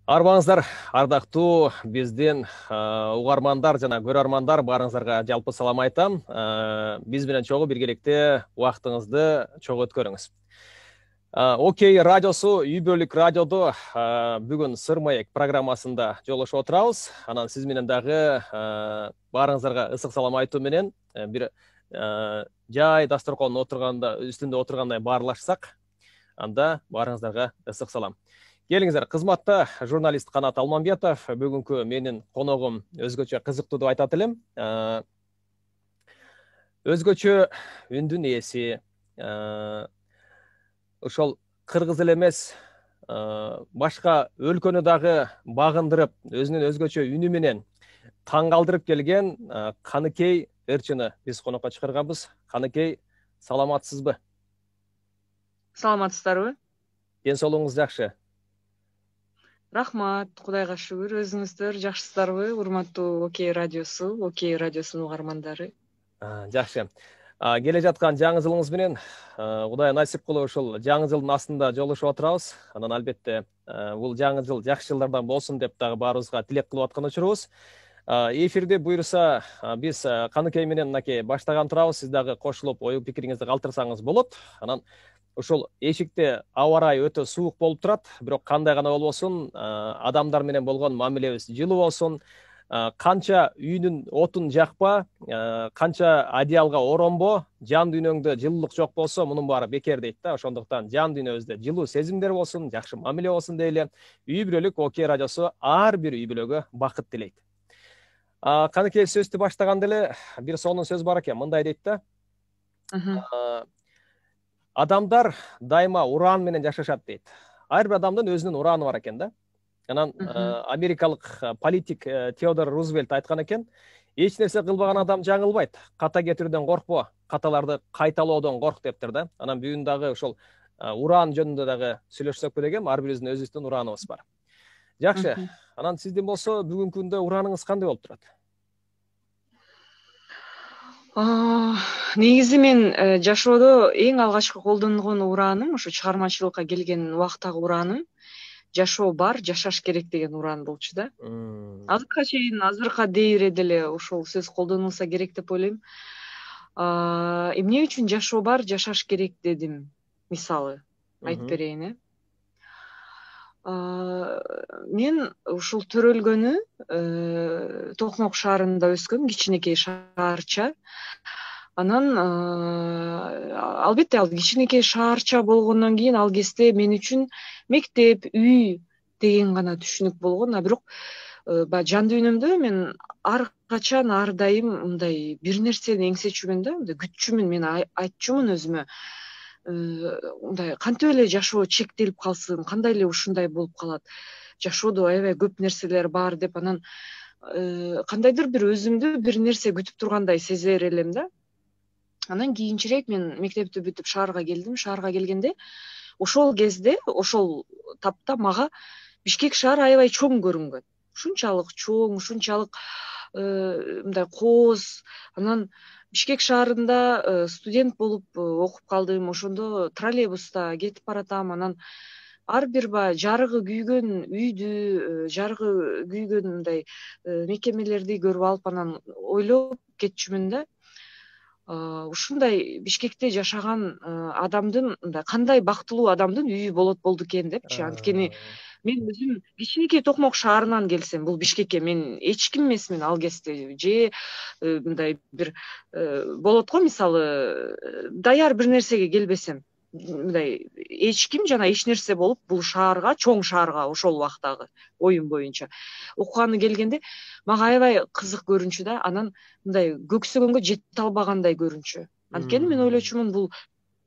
Арбаңыздар, ардактуу биздин угармандар жана көрөрмандар, баарыңыздарга жалпы салам айтам. Биз менен чогуу биргеликте убактыңызды чогуу өткөрүңүз. Окей радиосу, үй бүлөлүк радиодо бүгүн Сыр маек программасында жолугушуп отурабыз. Анан сиз менен дагы баарыңыздарга ысык салам айтуу менен бир жай дасторкондун үстүндө отургандай баарлашсак, анда баарыңыздарга ысык салам. Келиңиздер, кызматта журналист Канат Алмамбетов. Бүгүнкү менин коногум өзгөчө кызыктуу деп айтат элем. Өзгөчө үндүн ээси, ошол кыргыз эле эмес, башка өлкөнү дагы багындырып, өзүнүн өзгөчө үнү менен таң калтырып келген Каныкей Ырчыны биз конокко чакырганбыз. Каныкей, саламатсызбы? Саламатсыздарбы? Ден соолугуңуз жакшы? Рахмат, Кудайга шүгүр. Өзүңүздөр жакшысыздарбы? Урматтуу Окей радиосунун угармандары. Жакшы. Келе жаткан жаңы жылыңыз менен Кудай насип кылып ушул жаңы жылдын астында жолугушуп отурабыз. Анан албетте бул жаңы жыл жакшы жылдардан болсун деп дагы баарыбызга тилек кылып аткан учурубуз. Эфирде буюрса биз Каныкей менен мынакей баштаган турабыз. Сиз дагы кошулуп ой пикириңизди калтырсаңыз болот. Анан ушул эшикте аба ырайы өтө суук болуп турат, бирок кандай гана болбосун, адамдар менен болгон мамилебиз жылуу болсун. Канча үйүнүн отун жакпа, канча одеялга оронбо, жан дүйнөңдө жылуулук жок болсо, мунун баары бекер дейт да. Ошондуктан жан дүйнөбүздө жылуу сезимдер болсун, жакшы мамиле болсун дейли. Үй бүлөлүк Окей радиосу ар бир үй бүлөгө бакыт тилейт. Каныкей, сөздү баштаганда эле бир сонун сөз бар экен, мындай дейт да. Адамдар дайыма уран менен жашашат дейт. Ар бир адамдын өзүнүн ураны бар экен да. Анан америкалык политик Теодор Рузвельт айткан экен, эч нерсе кылбаган адам жаңылбайт. Ката кетирүүдөн коркпо, каталарды кайталоодон корк дептир да. Анан бүгүн дагы ошол уран жөнүндө дагы сүйлөшсөкпү дегем. Ар бирибиздин өзүбүздүн ураныбыз бар. Жакшы. Анан сиздин болсо бүгүнкү күндө ураныңыз кандай болуп турат? Негизи мен жашоодо эң алгачкы колдонгон ураным, ошо чыгармачылыкка келген убактагы ураным жашоо бар, жашаш керек деген уран болчу да. Азыркыга чейин, азыркыга дейре деле ошол сөз колдонулса керек деп ойлойм. Эмне үчүн жашоо бар, жашаш керек дедим, мисалы айтып берейин, э. Мен ушул төрөлгөнү Токмок шаарында өскөм, кичинекей шаарча. Анан албетте ал кичинекей шаарча болгондон кийин ал кезде мен үчүн мектеп, үй деген гана түшүнүк болгон. Бирок баягы жан дүйнөмдө мен ар качан, ар дайым мындай бир нерсени эңсечүмүн да, мындай күтчүмүн. Мен айтчумун өзүмө, мындай кантип эле жашоо чектелип калсын, кандай эле ушундай болуп калат. Жашоодо аябай көп нерселер бар деп, анан кандайдыр бир өзүмдү бир нерсе күтүп тургандай сезер элем да. Анан кийинчерээк мен мектепти бүтүп шаарга келдим. Шаарга келгенде ошол кезде, ошол тапта мага Бишкек шаары аябай чоң көрүнгөн. Ушунчалык чоң, ушунчалык мындай кооз. Анан Бишкек шаарында студент болуп окуп калдым. Ошондо троллейбуста кетип баратам. Анан ар бир баягы жарыгы күйгөн үйдү, жарыгы күйгөн мындай мекемелерди көрүп алып, анан ойлоп кетчүмүн да. Ушундай Бишкекте жашаган адамдын, мындай кандай бактылуу адамдын үйү болду экен депчи. Анткени мен өзүм кичинекей Токмок шаарынан келсем, бул Бишкекке мен эч ким эмесмин ал кезде. Же мындай бир болот го, мисалы, даяр бир нерсеге келбесем, мындай эч ким жана эч нерсе болуп бул шаарга, чоң шаарга ошол убактагы оюм боюнча окуганы келгенде мага аябай кызык көрүнчү да. Анан мындай көксөгөнгө жете албагандай көрүнчү. Анткени мен ойлочумун, бул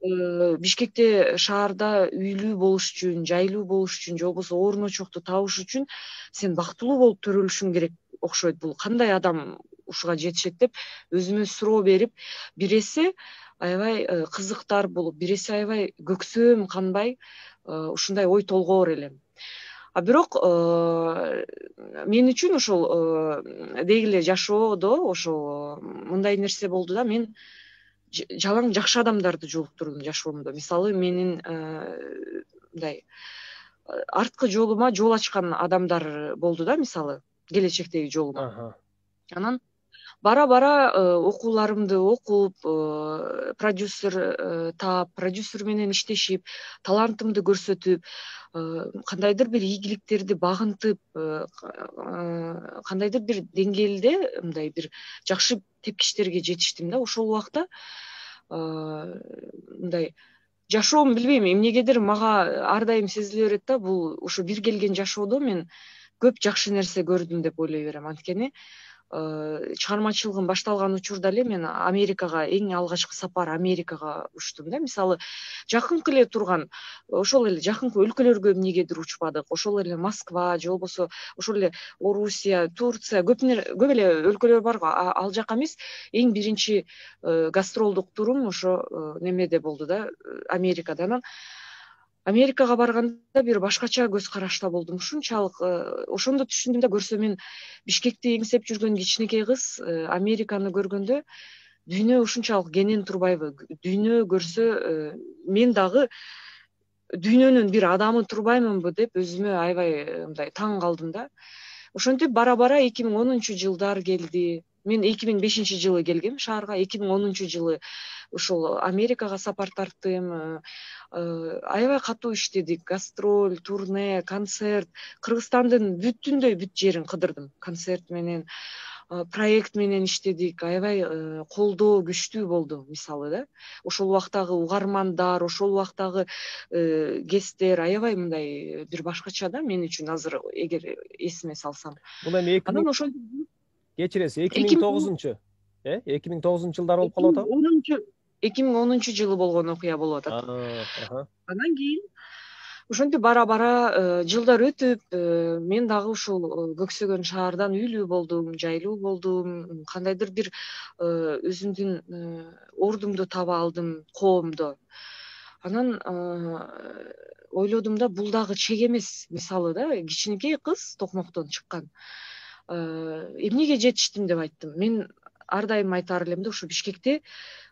Бишкекте шаарда үйлүү болуш үчүн, жайлуу болуш үчүн, же болбосо оор ночокту табыш үчүн сен бактылуу болуп төрөлүшүң керек окшойт. Бул кандай адам ушуга жетишет деп өзүмө суроо берип, бир эсе аябай кызыктар болуп, бир эсе аябай көксөөм канбай ушундай ой толгоор элем. Бирок мен үчүн ошол деги эле жашоодо ошол мындай нерсе болду да. Мен жалаң жакшы адамдарды жолуктурдум жашоомдо. Мисалы, менин мындай арткы жолума жол ачкан адамдар болду да, мисалы келечектеги жолума. Анан бара бара окууларымды окуп, продюсер таап, продюсер менен иштешип, талантымды көрсөтүп, кандайдыр бир ийгиликтерди багынтып, кандайдыр бир деңгээлде мындай бир жакшы тепкичтерге жетиштим да. Ошол убакта мындай жашоом, билбейм, эмнегедир мага ар дайым сезиле берет да, бул ушу бир келген жашоодо мен көп жакшы нерсе көрдүм деп ойлой берем. Анткени чыгармачылыгым башталган учурда эле мен Америкага, эң алгачкы сапар Америкага учтум да. Мисалы жакынкы эле турган, ошол эле жакынкы өлкөлөргө эмнегедир учпадык. Ошол эле Москва же болбосо ошол эле Орусия, Турция, көп эле өлкөлөр бар го. Ал жака эмес, эң биринчи гастролдук турум ошо немеде болду да, Америкада. Анан Америкага барганда бир башкача көз карашта болдум. Ушунчалык ошондо түшүндүм да, көрсө мен Бишкекти эңсеп жүргөн кичинекей кыз Американы көргөндө дүйнө ушунчалык кенен турбайбы? Дүйнө көрсө мен дагы дүйнөнүн бир адамы турбаймынбы деп өзүмө аябай мындай таң калдым да. Ошентип бара бара 2010-жылдар келди. Мен 2005-жылы келгем шаарга. 2010-жылы ошол Америкага сапар тарттым. Аябай катуу иштедик. Гастроль, турне, концерт. Кыргызстандын бүтүндөй бүт жерин кыдырдым. Концерт менен, проект менен иштедик. Аябай колдоо күчтүү болду, мисалы да. Ошол убактагы угармандар, ошол убактагы гесттер аябай мындай бир башкача да мен үчүн азыр эгер эсиме салсам. Бул эми Анан ошол кечиресиз, 2009-жылдар болуп калып атабы? 2010-жылы болгон окуя болуп атат. Анан кийин ошентип бара бара жылдар өтүп, мен дагы ушул көксөгөн шаардан үйлүү болдум, жайлуу болдум, кандайдыр бир өзүмдүн ордумду таба алдым коомдо. Анан ойлодум да, бул дагы чек эмес, мисалы да, кичинекей кыз токмоктон чыккан. Эмнеге жетиштим деп айттым. Мен ар дайым айтаар элем да, ушу Бишкекте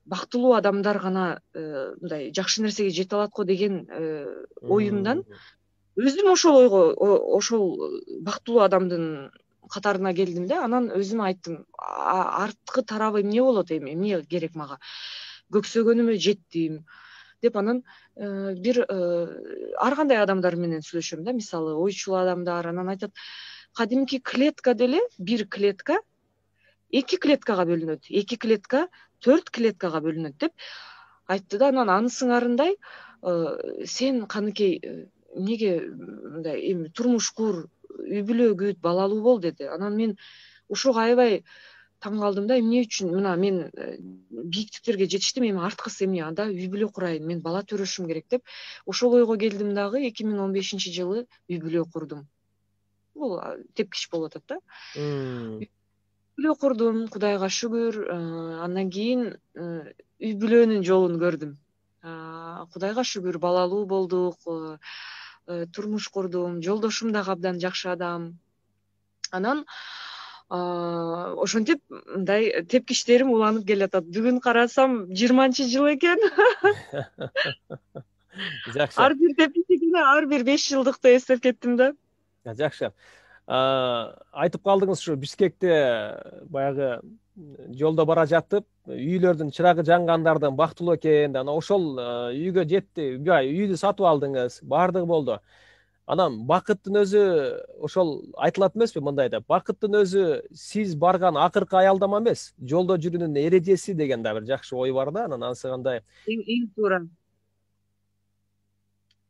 бактылуу адамдар гана мындай жакшы нерсеге жете алат го деген оюмдан өзүм ошол ойго, ошол бактылуу адамдын катарына келдим да. Анан өзүмө айттым, арткы тарабы эмне болот эми, эмне керек мага? Көксөгөнүмө жеттим деп. Анан бир ар кандай адамдар менен сүйлөшөм да, мисалы ойчул адамдар. Анан айтат, кадимки клетка деле бир клетка 2 клеткага бөлүнөт, 2 клетка 4 клеткага бөлүнөт деп айтты да. Анан анысыңарындай сен каныкей эмнеге мындай эми турмуш кур, үй бүлө күт, балалуу бол деди. Анан мен ушуга аябай таң калдым да, эмне үчүн мына мен бийиктиктерге жетиштим, эми арткысы эмне? Анда үй бүлө курайын, мен бала төрөшүм керек деп ошол ойго келдим дагы. 2015-жылы үй бүлө курдум. Бул тепкич болуп атат да. Үй бүлө курдум, Кудайга шүгүр. Андан кийин үй бүлөнүн жолун көрдүм. Кудайга шүгүр, балалуу болдук, турмуш курдум. Жолдошум дагы абдан жакшы адам. Анан ошентип мындай тепкичтерим уланып келатат. Бүгүн карасам 20-жыл экен. Жакшы. Ар бир тепкичине ар бир 5 жылдыкты эстеп кеттим да. Жакшы. Айтып калдыңыз, ушу Бишкекте баягы жолдо бара жатып, үйлөрдүн чырагы жангандардын бактылуу экенин, анан ошол үйгө жетти, үйдү сатып алдыңыз, баардыгы болду. Анан бакыттын өзү ошол айтылат эмеспи, мындай деп, бакыттын өзү сиз барган акыркы аялдама эмес, жолдо жүрүүнүн эрежеси деген да бир жакшы ой бар да. Анан анысы кандай? Эң туура.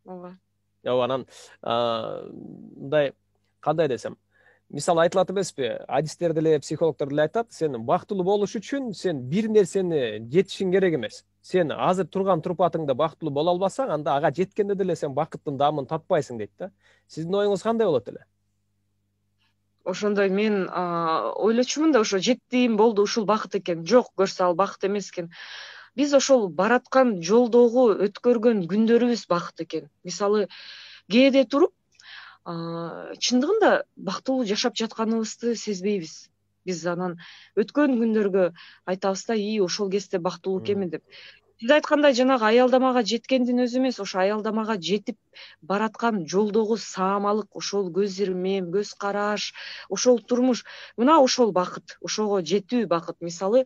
Ооба, анан мындай кандай десем, мисалы айтылат эмеспи, адистерде эле, психологдор деле айтат, сен бактылуу болуш үчүн сен бир нерсени жетишиң керек эмес. Сен азыр турган турпатыңда бактылуу боло албасаң, анда ага жеткенде деле сен бакыттын даамын татпайсың дейт да. Сиздин оюңуз кандай болот эле? Ошондой мен ойлочумун да, ошо жеттим, болду, ушул бакыт экен. Жок, көрсө ал бакыт эмес экен. Биз ошол бараткан жолдогу өткөргөн күндөрүбүз бакыт экен. Мисалы кээде туруп чындыгында бактылуу жашап жатканыбызды сезбейбиз. Биз анан өткөн күндөргө айтабыз да, ошол кезде бактылуу экенмин деп. сиз айткандай жанагы аялдамага жеткендин өзү эмес, ошо аялдамага жетип бараткан жолдогу саамалык, ошол көз ирмем, көз караш, ошол турмуш, мына ошол бакыт, ошого жетүү бакыт. Мисалы,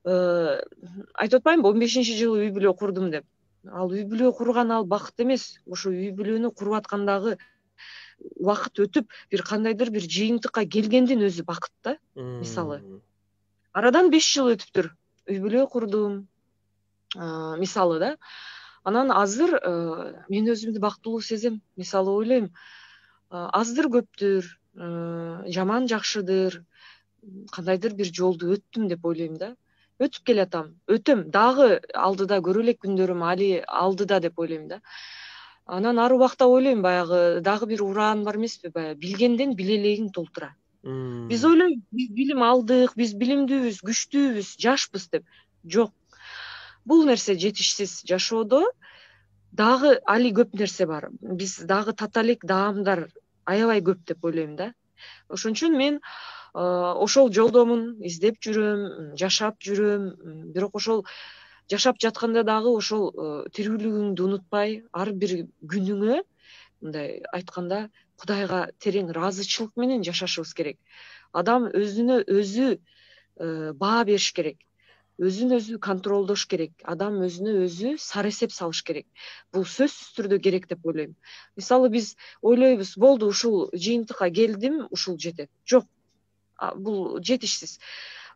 айтып атпаймынбы 15-жылы үй бүлө курдум деп. Ал үй бүлө курган ал бакыт эмес, ошо үй бүлөнү куруп аткандагы убакыт өтүп бир кандайдыр бир жыйынтыкка келгендин өзү бакыт да. Мисалы, арадан 5 жыл өтүптүр, үй бүлө курдум, мисалы да. Анан азыр мен өзүмдү бактылуу сезем. Мисалы ойлойм, аздыр көптүр, жаман жакшыдыр, кандайдыр бир жолду өттүм деп ойлойм да. Өтүп келатам, өтөм, дагы алдыда көрө элек күндөрүм али алдыда деп ойлойм да. Анан ар убакта ойлойм, баягы дагы бир ураан бар эмеспи, баягы билгенден билелегиң толтура. Биз ойлойбуз, биз билим алдык, биз билимдүүбүз, күчтүүбүз, жашпыз деп. Жок. Бул нерсе жетишсиз. Жашоодо дагы али көп нерсе бар. Биз дагы тата элек даамдар аябай көп деп ойлойм да. Ошон үчүн мен ошол жолдомун, издеп жүрөм, жашап жүрөм. Бирок ошол жашап жатканда дагы ошол тирүүлүгүңдү унутпай, ар бир күнүңө мындай айтканда Кудайга терең ыраазычылык менен жашашыбыз керек. Адам өзүнө өзү баа бериш керек. Өзүн өзү контролдош керек. Адам өзүнө өзү сары эсеп салыш керек. Бул сөзсүз түрдө керек деп ойлойм. Мисалы, биз ойлойбуз, болду, ушул жыйынтыкка келдим, ушул жетет. Жок, бул жетишсиз.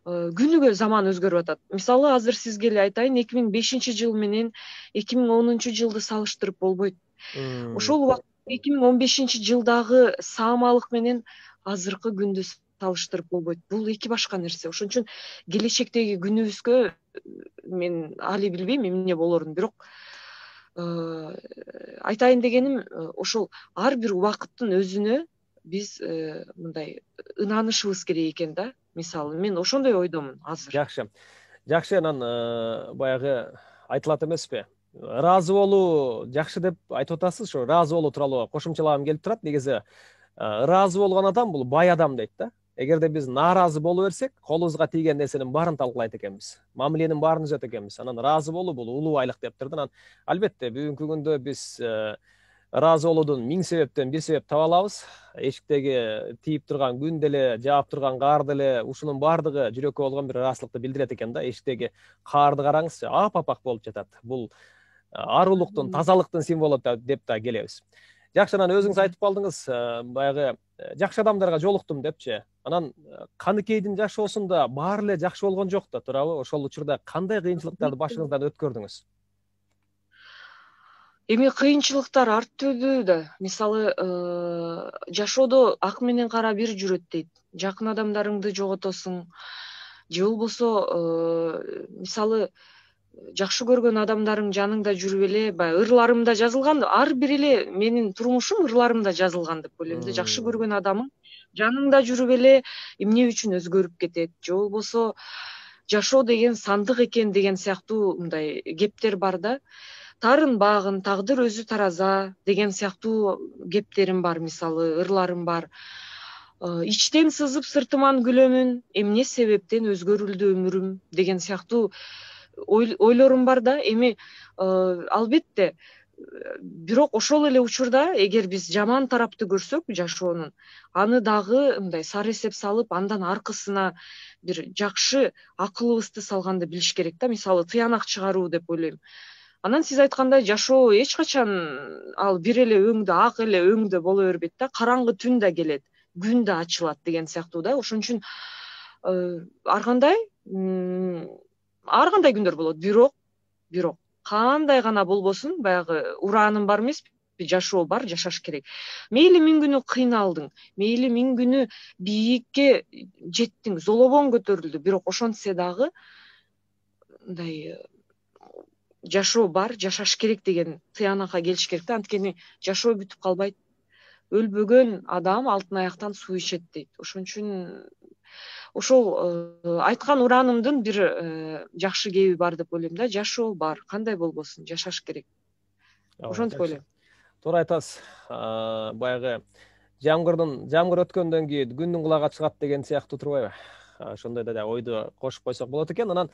Күнүгө заман өзгөрүп атат. Мисалы, азыр сизге эле айтайын, 2005-жыл менен 2010-жылды салыштырып болбойт. Ошол убакыт 2015-жылдагы саамалык менен азыркы күндү салыштырып болбойт. Бул эки башка нерсе. Ошон үчүн келечектеги күнүбүзгө мен али билбейм эмне болорун, бирок айтайын дегеним, ошол ар бир убакыттын өзүнө биз мындай ынанышыбыз керек экен да. Мисалы, мен ошондой ойдомун азыр. Жакшы, анан баягы айтылат эмеспи? Ыраазы болуу жакшы деп айтып атасыз. Ошо ыраазы болуу тууралуу кошумчалагым келип турат. Негизи ыраазы болгон адам бул бай адам дейт да. Эгерде биз нааразы боло берсек, колубузга тийген нерсенин баарын талкалайт экенбиз. Мамиленин баарын түзөт экенбиз. Анан ыраазы болуу бул улуу айлык дептир да. Анан албетте бүгүнкү күндө биз ыраазы болуудун 1000 себептен бир себеп таба алабыз. Эшиктеги тийип турган күн деле, жаап турган каар деле, ушунун баардыгы жүрөккө болгон бир ыраазычылыкты билдирет экен да. Эшиктеги каарды караңызчы, апапак болуп жатат. Бул арулуктун, тазалыктын символу деп да келебиз. Жакшы, анан өзүңүз айтып калдыңыз, баягы жакшы адамдарга жолуктум депчи. Анан каныкейдин жашоосунда баары эле жакшы болгон жок да, туурабы? Ошол учурда кандай кыйынчылыктарды башыңыздан өткөрдүңүз? Эми кыйынчылыктар ар түрдүү да. Мисалы, жашоодо ак менен кара бир жүрөт дейт. Жакын адамдарыңды жоготосуң, же болбосо мисалы жакшы көргөн адамдарың жаныңда жүрүп эле, баягы ырларымда жазылган, ар бир эле менин турмушум ырларымда жазылган деп ойлойм да. Жакшы көргөн адамың жаныңда жүрүп эле эмне үчүн өзгөрүп кетет, же болбосо жашоо деген сандык экен деген сыяктуу мындай кептер бар да. Тарын багын, тагдыр өзү тараза деген сыяктуу кептерим бар, мисалы, ырларым бар. Ичтен сызып сыртыман күлөмүн, эмне себептен өзгөрүлдү өмүрүм деген сыяктуу ойлорум бар да. Эми албетте, бирок ошол эле учурда эгер биз жаман тарапты көрсөк жашоонун, аны дагы мындай сары эсеп салып, андан аркысына бир жакшы акылыбызды салганды билиш керек да. Мисалы, тыянак чыгаруу деп ойлойм. Анан сиз айткандай, жашоо эч качан ал бир эле өңдө, ак эле өңдө боло бербейт да. Караңгы түн да келет, күн да ачылат деген сыяктуу да. Ошон үчүн ар кандай күндөр болот. Бирок кандай гана болбосун, баягы урааным бар эмеспи? Жашоо бар, жашаш керек. Мейли 1000 күнү кыйналдың, мейли 1000 күнү бийикке жеттиң, золобоң көтөрүлдү, бирок ошентсе дагы мындай жашоо бар, жашаш керек деген тыянакка келиш керек да. Анткени жашоо бүтүп калбайт. Өлбөгөн адам алтын аяктан суу ичет дейт. Ошон үчүн ошол айткан ураанымдын бир жакшы кеби бар деп ойлойм да. Жашоо бар, кандай болбосун, жашаш керек. Ошентип ойлойм. Туура айтасыз. Баягы жамгыр өткөндөн кийин күндүн кулагы чыгат деген сыяктуу турбайбы? Ошондой да ойду кошуп койсок болот экен. Анан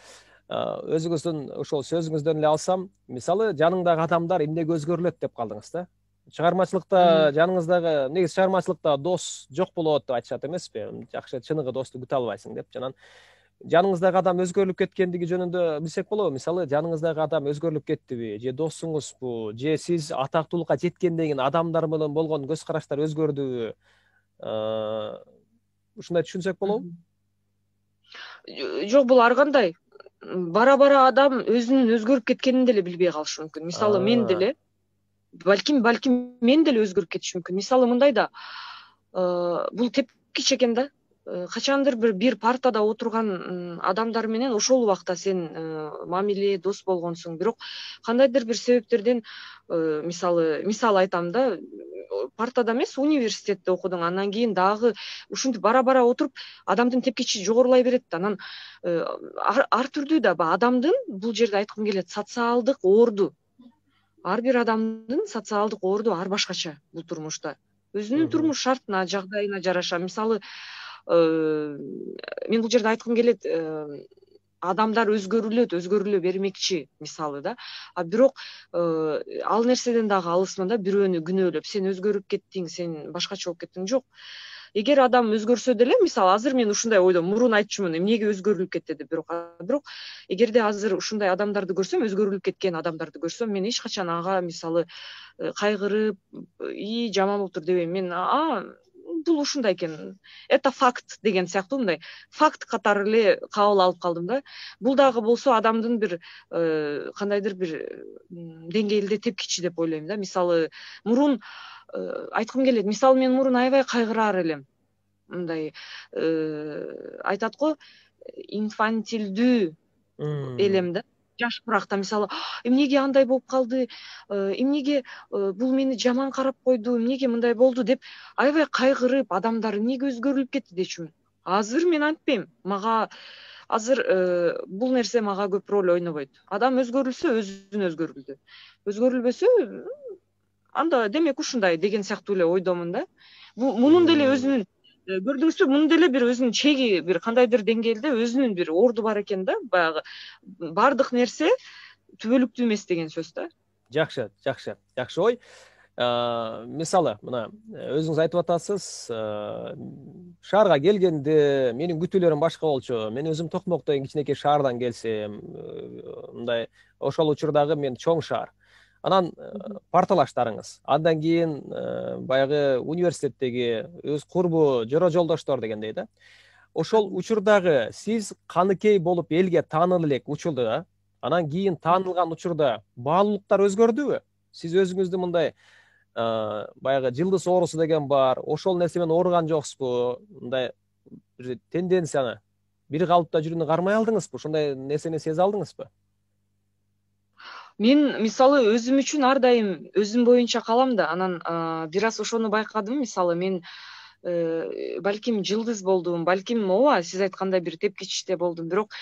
өзүңүздүн ошол сөзүңүздөн эле алсам, мисалы жаныңдагы адамдар эмнеге өзгөрүлөт деп калдыңыз да. Чыгармачылыкта жаныңыздагы негизи чыгармачылыкта дос жок болот деп айтышат эмеспи? Жакшы чыныгы досту күтө албайсың деп. Жанан жаныңыздагы адам өзгөрүлүп кеткендиги жөнүндө билсек болобу? Мисалы жаныңыздагы адам өзгөрүлүп кеттиби, же досуңузбу, же сиз атактуулукка жеткенден кийин адамдар менен болгон көз караштар өзгөрдүбү? Ушундай түшүнсөк болобу? Жок, бул ар кандай. Бара бара адам өзүнүн өзгөрүп кеткенин деле билбей калышы мүмкүн. Мисалы мен деле балким мен деле өзгөрүп кетишим мүмкүн. Мисалы мындай да, бул тепкич экен да. Качандыр бир партада отурган адамдар менен ошол убакта сен мамиле дос болгонсуң, бирок кандайдыр бир себептерден мисал айтам да, партада эмес, университетте окудуң, андан кийин дагы ушинтип бара бара отуруп адамдын тепкичи жогорулай берет да. Анан ар түрдүү да адамдын, бул жерде айткым келет, социалдык орду, ар бир адамдын социалдык орду ар башкача бул турмушта. Өзүнүн турмуш шартына, жагдайына жараша. Мисалы мен бул жерде айткым келет, адамдар өзгөрүлө бермекчи, мисалы да. Бирок ал нерседен дагы алысмын да, бирөөнү күнөөлөп, сен өзгөрүп кеттиң, сен башкача болуп кеттиң. Жок. Эгер адам өзгөрсө деле, мисалы азыр мен ушундай ойдом, мурун айтчумун, эмнеге өзгөрүлүп кетти деп, бирок эгерде азыр ушундай адамдарды көрсөм, өзгөрүлүп кеткен адамдарды көрсөм, мен эч качан ага мисалы кайгырып, жаман болуптур дебейм. Мен бул ушундай экен, это факт деген сыяктуу, мындай факт катары эле кабыл алып калдым да. Бул дагы болсо адамдын бир кандайдыр бир деңгээлде тепкичи деп ойлойм да. Мисалы мурун айткым келет, мисалы мен мурун аябай кайгыраар элем. Мындай айтат го, инфантилдүү элем да. Жашпыракта мисалы, эмнеге андай болуп калды, эмнеге бул мени жаман карап койду, эмнеге мындай болду деп аябай кайгырып, адамдар эмнеге өзгөрүлүп кетти дечүмүн. Азыр мен антпейм. Мага азыр бул нерсе мага көп роль ойнобойт. Адам өзгөрүлсө, өзүн өзгөрүлдү. Өзгөрүлбөсө, анда демек ушундай деген сыяктуу эле ойдомун да. Мунун деле өзүнүн, көрдүңүзбү, мунун деле бир өзүнүн чеги, бир кандайдыр деңгээлде өзүнүн бир орду бар экен да. Баягы бардык нерсе түбөлүктүү эмес деген сөз да. Жакшы ой. Мисалы, мына өзүңүз айтып атасыз, шаарга келгенде менин күтүүлөрүм башка болчу. Мен өзүм Токмоктон кичинекей шаардан келсем, мындай ошол учурдагы мен чоң шаар. Анан парталаштарыңыз, андан кийин баягы университеттеги өз курбу жора жолдоштор дегендей да. Ошол учурдагы сиз каныкей болуп элге таанылып элек учурда, анан кийин таанылган учурда баалуулуктар өзгөрдүбү? Сиз өзүңүздү мындай баягы жылдыз оорусу деген бар, ошол нерсе менен ооруган жоксузбу? Мындай бир тенденцияны, бир калыпта жүрүүнү кармай алдыңызбы? Ошондой нерсени сезе алдыңызбы? Мен мисалы өзүм үчүн ар дайым өзүм боюнча калам да. Анан бир аз ошону байкадым. Мисалы мен балким жылдыз болдум, балким ооба сиз айткандай бир тепкичте болдум, бирок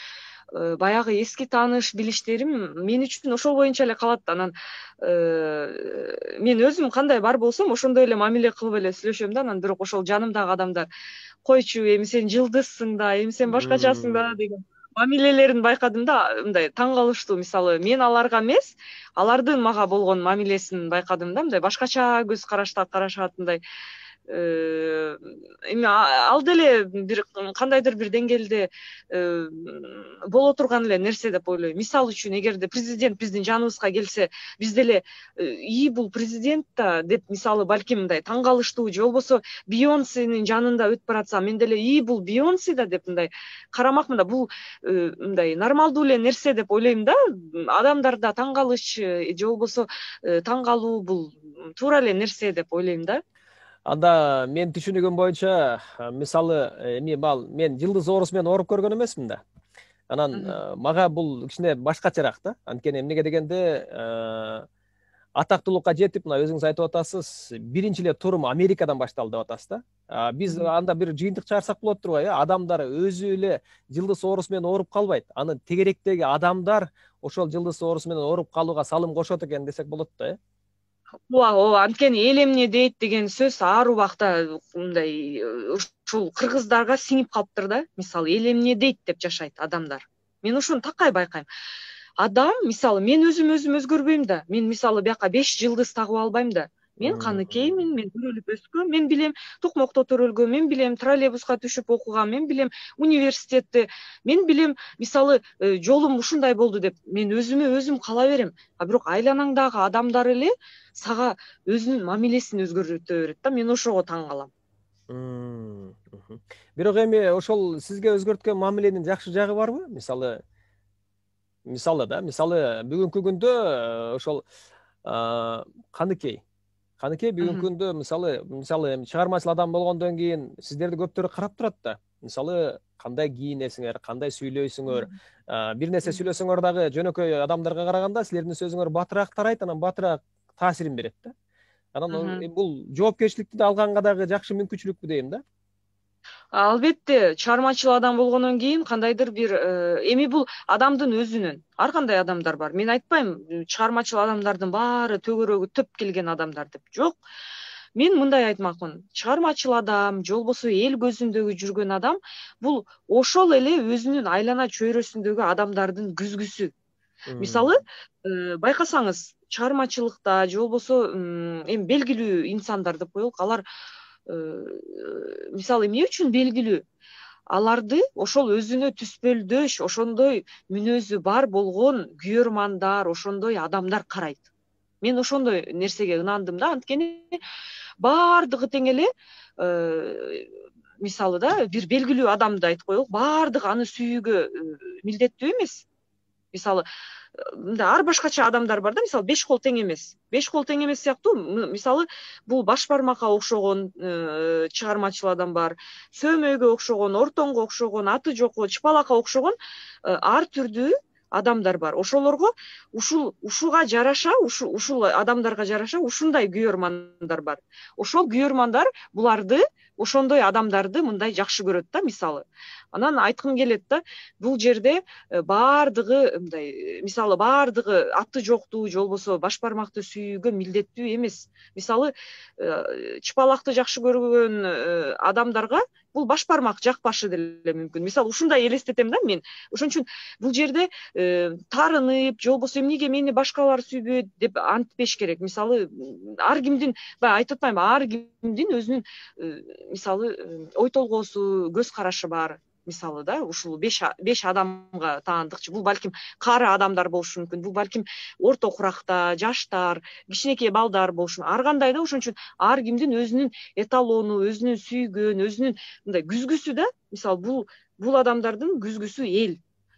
баягы эски тааныш билиштерим мен үчүн ошол боюнча эле калат. Анан мен өзүм кандай бар болсом ошондой эле мамиле кылып эле сүйлөшөм да. Анан бирок ошол жанымдагы адамдар койчу, эми сен жылдызсың да, эми сен башкачасың да деген мамилелерин байкадым да. Мындай таң калыштуу. Мисалы мен аларга эмес, алардын мага болгон мамилесин байкадым да. Мындай башкача көз карашта карашат, мындай эми ал деле бир кандайдыр бир деңгээлде боло турган эле нерсе деп ойлойм. Мисалы үчүн, эгерде президент биздин жаныбызга келсе, биз деле бул президент да деп мисалы балким мындай таң калыштуу, же болбосо Бейонсенин жанында өтүп баратсам, мен деле бул Бейонсе да деп мындай карамакмын да. Бул мындай нормалдуу эле нерсе деп ойлойм да. Адамдарда таң калыш же болбосо таң калуу бул туура эле нерсе деп ойлойм да. Анда мен түшүнүгүм боюнча, мисалы мен жылдыз оорусу менен ооруп көргөн эмесмин да. Анан мага бул кичине башкачараак да. Анткени эмнеге дегенде атактуулукка жетип, мына өзүңүз айтып атасыз, биринчи эле турум Америкадан башталды деп атасыз да. Биз анда бир жыйынтык чыгарсак болот турбайбы? Адамдар өзү эле жылдыз оорусу менен ооруп калбайт. Аны тегеректеги адамдар ошол жылдыз оорусу менен ооруп калууга салым кошот экен десек болот да, ооба, анткени эл эмне дейт деген сөз ар убакта мындай ушул кыргыздарга сиңип калыптыр да. Мисалы эл эмне дейт деп жашайт адамдар. мен ошону такай байкайм. Адам мисалы мен өзүм өзгөрбөйм да. Мен мисалы бияка 5 жылдыз тагып албайм да. Мен каныкеймин, мен төрөлүп өскөм, мен билем Токмокто төрөлгөм, мен билем троллейбуска түшүп окугам, мен билем университетти, мен билем мисалы жолум ушундай болду деп мен өзүм кала берем. А бирок айланаңдагы адамдар эле сага өзүнүн мамилесин өзгөртө берет да. Мен ошого таң калам. Бирок эми ошол сизге өзгөрткөн мамиленин жакшы жагы барбы? Мисалы бүгүнкү күндө ошол каныкей бүгүнкү күндө мисалы эми чыгармачыл адам болгондон кийин сиздерди көптөрү карап турат да. Мисалы кандай кийинесиңер, кандай сүйлөйсүңөр, бир нерсе сүйлөсөңөр дагы жөнөкөй адамдарга караганда силердин сөзүңөр батыраак тарайт, анан батыраак таасирин берет да. Анан бул жоопкерчиликти да алганга дагы жакшы мүмкүнчүлүкпү дейм да. Албетте, чыгармачыл адам болгондон кийин кандайдыр бир эми бул адамдын өзүнүн. Ар кандай адамдар бар. Мен айтпайм чыгармачыл адамдардын баары төгөрөгү төп келген адамдар деп. Жок. Мен мындай айтмакмын. Чыгармачыл адам, же болбосо эл көзүндөгү жүргөн адам бул ошол эле өзүнүн айлана чөйрөсүндөгү адамдардын күзгүсү. Мисалы, байкасаңыз, чыгармачылыкта же болбосо эми белгилүү инсандар деп коелук, алар мисалы эмне үчүн белгилүү? Аларды ошол өзүнө түспөлдөш, ошондой мүнөзү бар болгон күйөрмандар, ошондой адамдар карайт. Мен ошондой нерсеге ынандым да, анткени баардыгы тең эле мисалы да бир белгилүү адамды айтып коелук, баардыгы аны сүйүүгө милдеттүү эмес. Мисалы, мындай ар башкача адамдар бар да, мисалы 5 кол тең эмес. 5 кол тең эмес сыяктуу, мисалы, бул баш бармакка окшогон чыгармачыл адам бар, сөөмөйгө окшогон, ортоңго окшогон, аты жок чыпалакка окшогон ар түрдүү адамдар бар. Ошолорго ушуга жараша, ушул адамдарга жараша ушундай күйөрмандар бар. Ошол күйөрмандар буларды, ошондой адамдарды мындай жакшы көрөт да, мисалы. Анан айткым келет да, бул жерде баардыгы мындай, мисалы баардыгы аты жоктуу же болбосо баш бармакты сүйүүгө милдеттүү эмес. Мисалы, чыпалакты жакшы көргөн адамдарга бул баш бармак жакпашы деле мүмкүн. Мисалы, ушундай элестетем да мен. Ошон үчүн бул жерде тарынып, же болбосо эмнеге мени башкалар сүйбөйт деп антпеш керек. Мисалы, ар кимдин, баягы айтып атпаймынбы, ар кимдин өзүнүн мисалы ой толгоосу, көз карашы бар. Мисалы да, ушул 5 адамга таандыкчы. Бул балким кары адамдар болушу мүмкүн. Бул балким орто куракта, жаштар, кичинекей балдар болушу мүмкүн. Ар кандай да, ошон үчүн ар кимдин өзүнүн эталону, өзүнүн сүйгөн, өзүнүн мындай күзгүсү да. Мисалы, бул адамдардын күзгүсү эл.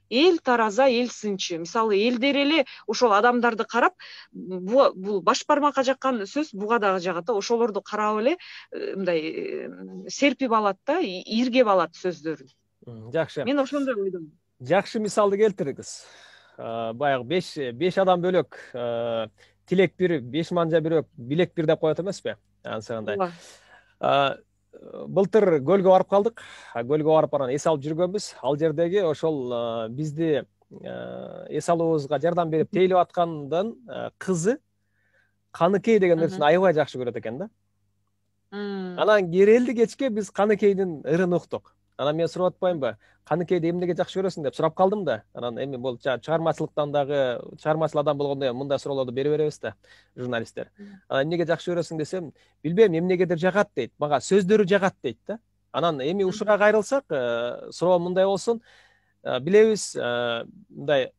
Эл тараза, эл сынчы. Мисалы, элдер эле ошол адамдарды карап, бул баш бармакка жаккан сөз буга дагы жагат да. Ошолорду карап эле мындай серпип алат да, иргеп алат сөздөрүн. Жакшы. Мен ошондой ойдомун. Жакшы мисалды келтирдиңиз. Баягы 5 адам бөлөк, тилек бир, 5 манжа бирок, билек бир деп коет эмеспи? Анысындай. Былтыр көлгө барып калдык. Көлгө барып анан эс алып жүргөнбүз. Ал жердеги ошол бизди эс алуубузга жардам берип тейлеп аткандын кызы Каныкей деген нерсени аябай жакшы көрөт экен да. Анан керелди кечке биз Каныкейдин ырын уктук. Анан мен сурап атпаймынбы, Каныкейди эмнеге жакшы көрөсүң деп сурап калдым да. Анан эми бул чыгармачылыктан дагы, чыгармачыл адам болгондо мындай суроолорду бере беребиз да, журналисттер. Анан эмнеге жакшы көрөсүң десем, билбейм, эмнегедир жагат дейт. Мага сөздөрү жагат дейт да. Анан эми ушуга кайрылсак, суроо мындай болсун. Билебиз, мындай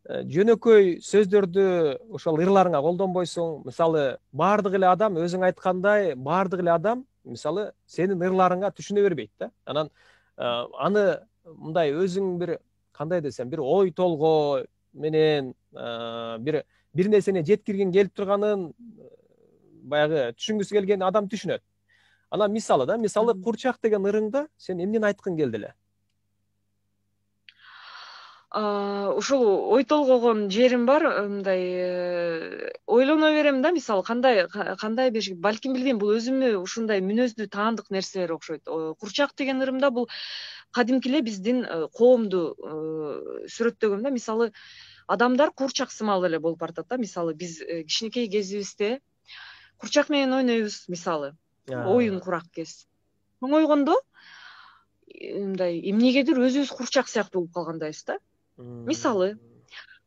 жөнөкөй сөздөрдү ошол ырларыңа колдонбойсуң. Мисалы, баардык эле адам өзүң айткандай, баардык эле адам мисалы сенин ырларыңа түшүнө бербейт да. Анан аны мындай өзүң бир кандай десем, бир ой толгоо менен бир нерсени жеткиргиң келип турганын баягы түшүнгүсү келген адам түшүнөт. Анан мисалы курчак деген ырыңда сен эмнени айткың келди эле? Ушул ой толгогон жерим бар, мындай ойлоно берем да, мисалы кандай бир, балким билбейм, бул өзүмө ушундай мүнөздүү таандык нерселер окшойт. Курчак деген ырымда бул кадимки эле биздин коомду сүрөттөгөм да. Мисалы, адамдар курчак сымал эле болуп баратат да. Мисалы, биз кичинекей кезибизде курчак менен ойнойбуз, мисалы. Оюн курак кез. Чоңойгондо мындай эмнегедир өзүбүз курчак сыяктуу болуп калгандайбыз да. Мисалы,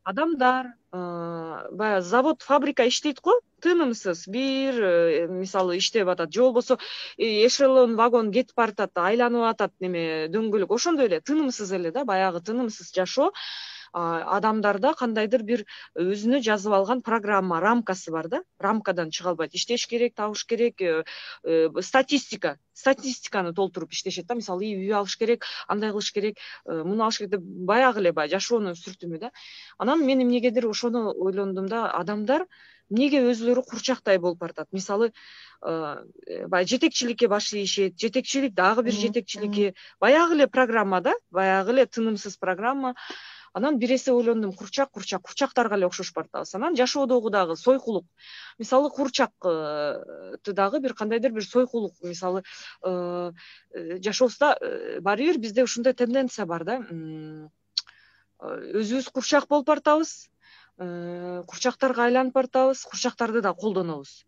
адамдар баягы завод, фабрика иштейт го, тынымсыз бир мисалы иштеп атат, же болбосо эшелон, вагон кетип баратат, айланып атат неме дөңгөлөк, ошондой эле тынымсыз эле да, баягы тынымсыз жашоо. Адамдарда кандайдыр бир өзүнө жазып алган программа, рамкасы бар да, рамкадан чыга албайт, иштеш керек, табыш керек, статистиканы толтуруп иштешет да, мисалы үй алыш керек, андай кылыш керек, муну алыш керек деп, баягы эле баягы жашоонун сүртүмү да. Анан мен эмнегедир ошону ойлондум да, адамдар эмнеге өзүлөрү курчактай болуп баратат. Мисалы баягы жетекчиликке баш ийишет, жетекчилик дагы бир жетекчиликке, баягы эле программа да, баягы эле тынымсыз программа. Анан бир эсе ойлондум, курчактарга эле окшошуп баратабыз. Анан жашоодогу дагы сойкулук. Мисалы курчакты дагы бир кандайдыр бир сойкулук, мисалы жашообузда баары бир бизде ушундай тенденция бар да. Өзүбүз курчак болуп баратабыз, курчактарга айланып баратабыз, курчактарды да колдонобуз.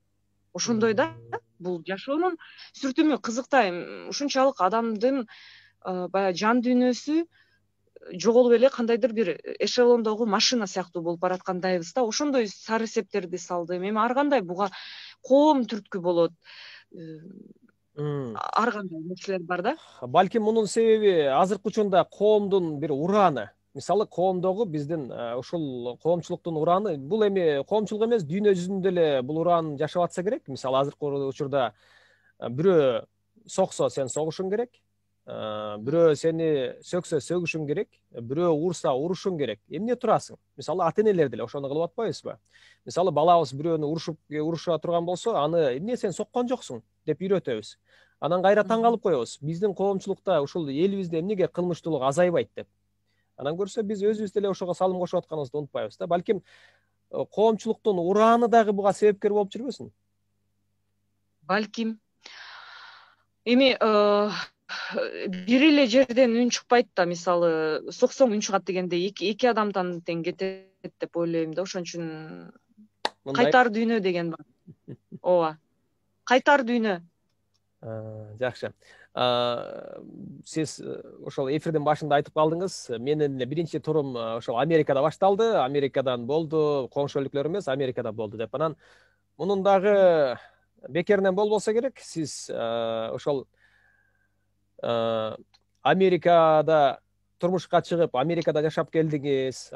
Ошондой да, бул жашоонун сүртүмү кызыктай. Ушунчалык адамдын баягы жан дүйнөсү жоголуп эле кандайдыр бир эшелондогу машина сыяктуу болуп бараткандайбыз да. Ошондой сары септерди салдым. Эми ар кандай буга коом түрткү болот. Ар кандай нерселер бар да. Балким мунун себеби азыркы учурда коомдун бир ураны. Мисалы коомдогу биздин ушул коомчулуктун ураны, бул эми коомчулук эмес, дүйнө жүзүндө эле бул уран жашап атса керек. Мисалы азыркы учурда бирөө соксо сен согушуң керек, бирөө сени сөксө сөгүшүң керек, бирөө урса урушуң керек. Эмне турасың? Мисалы ата энелер деле ошону кылып атпайбызбы? Мисалы балабыз бирөөнү уруша турган болсо, аны эмне сен соккон жоксуң деп үйрөтөбүз. Анан кайра таң калып коебуз. Биздин коомчулукта ушул элибизде эмнеге кылмыштуулук азайбайт деп. Анан көрсө биз өзүбүз деле ошого салым кошуп атканыбызды унутпайбыз да. Балким коомчулуктун ураны дагы буга себепкер болуп жүрбөсүн? Балким. Эми бир эле жерден үн чыкпайт да, мисалы соксоң үн чыгат дегенде эки адамдан тең кетет деп ойлойм да. Ошон үчүн кайтар дүйнө деген бар. Ооба. Кайтар дүйнө. Жакшы. Сиз ошол эфирдин башында айтып калдыңыз, менин биринчи турум ошол Америкада башталды, Америкадан болду, коңшу өлкөлөр эмес, Америкада болду деп. Анан мунун дагы бекеринен болбосо керек, сиз ошол Америкада турмушка чыгып, Америкада жашап келдиңиз.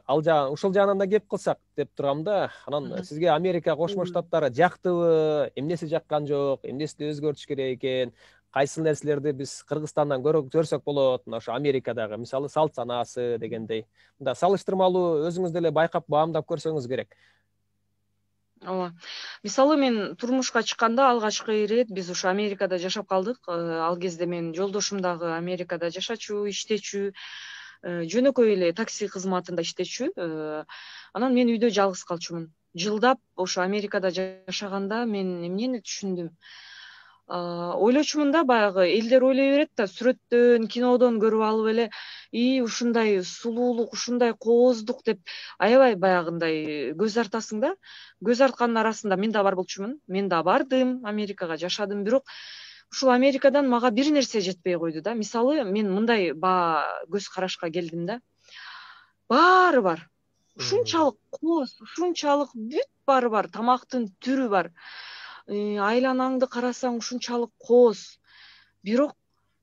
Ушул жаанан да кеп кылсак деп турам да. Анан сизге Америка Кошмо Штаттары жактыбы, эмнеси жаккан жок, эмнесинде өзгөртүш керек экен, кайсы нерселерди биз Кыргызстандан көрсөк болот, ошо Америкадагы, мисалы салт санаасы дегендей. Мында салыштырмалуу өзүңүз деле байкап, баамдап көрсөңүз керек. Ооба. Мисалы мен турмушка чыкканда алгачкы ирет биз ушу Америкада жашап калдык. Ал кезде менин жолдошум дагы Америкада жашачу, иштечү, жөнөкөй эле такси кызматында иштечү. Анан мен үйдө жалгыз калчумун. Жылдап ошо Америкада жашаганда мен эмнени түшүндүм? Ойлочумун да, баягы элдер ойлой берет да, сүрөттөн, кинодон көрүп алып эле, ушундай сулуулук, ушундай кооздук деп аябай баягындай көз артасың да. Көз арткандын арасында мен да бар болчумун. Мен да бардым, Америкага жашадым, бирок ушул Америкадан мага бир нерсе жетпей койду да. Мисалы, мен мындай көз карашка келдим да. Баары бар. Ушунчалык кооз, ушунчалык бүт баары бар, тамактын түрү бар. Айланаңды карасаң ушунчалык кооз. Бирок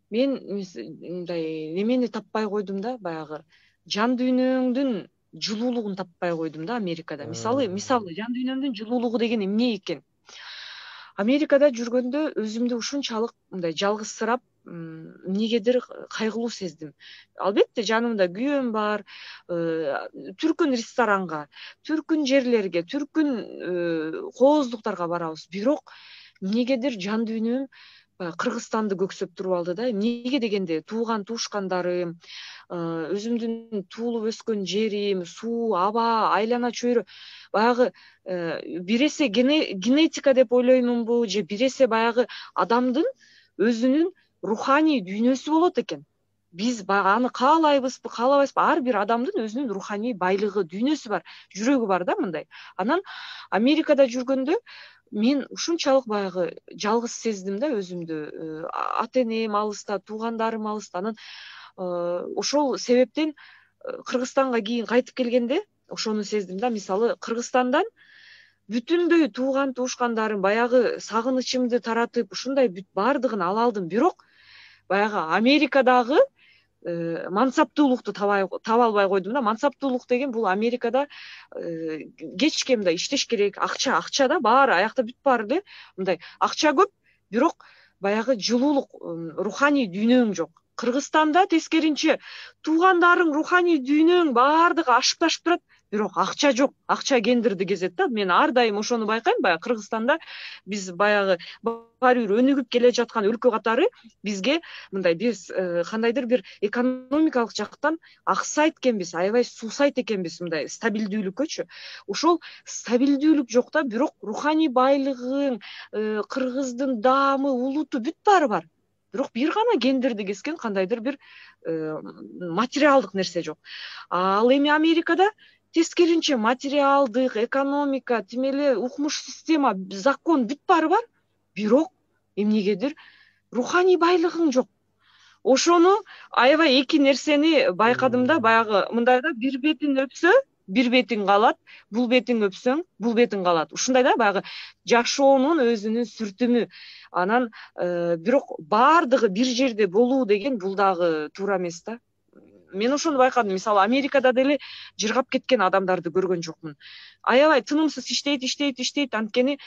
мен мындай немени таппай койдум да, баягы жан дүйнөңдүн жылуулугун таппай койдум да Америкада. Мисалы жан дүйнөмдүн жылуулугу деген эмне экен? Америкада жүргөндө өзүмдү ушунчалык мындай жалгызсырап, эмнегедир кайгылуу сездим. Албетте жанымда күйөөм бар, түркүн ресторанга, түркүн жерлерге, түркүн кооздуктарга барабыз. Бирок эмнегедир жан дүйнөм Кыргызстанды көксөп туруп алды да. Эмнеге дегенде тууган туушкандарым, өзүмдүн туулуп өскөн жерим, суу, аба, айлана чөйрө баягы бир эсе генетика деп ойлоймунбу, же бир эсе баягы адамдын өзүнүн руханий дүйнөсү болот экен. Биз аны каалайбызбы, каалабайбызбы, ар бир адамдын өзүнүн руханий байлыгы, дүйнөсү бар, жүрөгү бар да мындай. Анан Америкада жүргөндө мен ушунчалык баягы жалгыз сездим да өзүмдү. Ата энем алыста, туугандарым алыста. Анан ошол себептен Кыргызстанга кийин кайтып келгенде ошону сездим да. Мисалы Кыргызстандан бүтүндөй тууган туушкандарым баягы сагынычымды таратып ушундай баардыгын ала алдым. Бирок баягы Америкадагы мансаптуулукту таба албай койдум да. Мансаптуулук деген бул Америкада кечке мындай иштеш керек, акча да баары аякта бүт баары эле мындай акча көп, бирок баягы жылуулук, руханий дүйнөң жок. Кыргызстанда тескеринче туугандарың, руханий дүйнөң баардыгы ашып ташып турат, бирок акча жок. Акча кендирди кезет да. Мен ар дайым ошону байкайм. Баягы Кыргызстанда биз баягы баары бир өнүгүп келе жаткан өлкө катары бизге мындай биз кандайдыр бир экономикалык жактан аксайт экенбиз, аябай суусайт экенбиз мындай стабилдүүлүккөчү. Ошол стабилдүүлүк жок да, бирок руханий байлыгың, кыргыздын даамы, улуту бүт баары бар. Бирок бир гана кендирди кескен кандайдыр бир материалдык нерсе жок. Ал эми Америкада тескеринче материалдык, экономика, тим эле укмуш система, закон бүт баары бар, бирок эмнегедир руханий байлыгың жок. Ошону аябай эки нерсени байкадым да. Баягы мындай да, бир бетин өпсө бир бетиң калат, бул бетиң өпсөң бул бетиң калат. Ушундай да, баягы жашоонун өзүнүн сүртүмү. Анан бирок баардыгы бир жерде болуу деген бул дагы туура эмес да. Мен ошону байкадым. Мисалы Америкада деле жыргап кеткен адамдарды көргөн жокмун. Аябай тынымсыз иштейт, анткени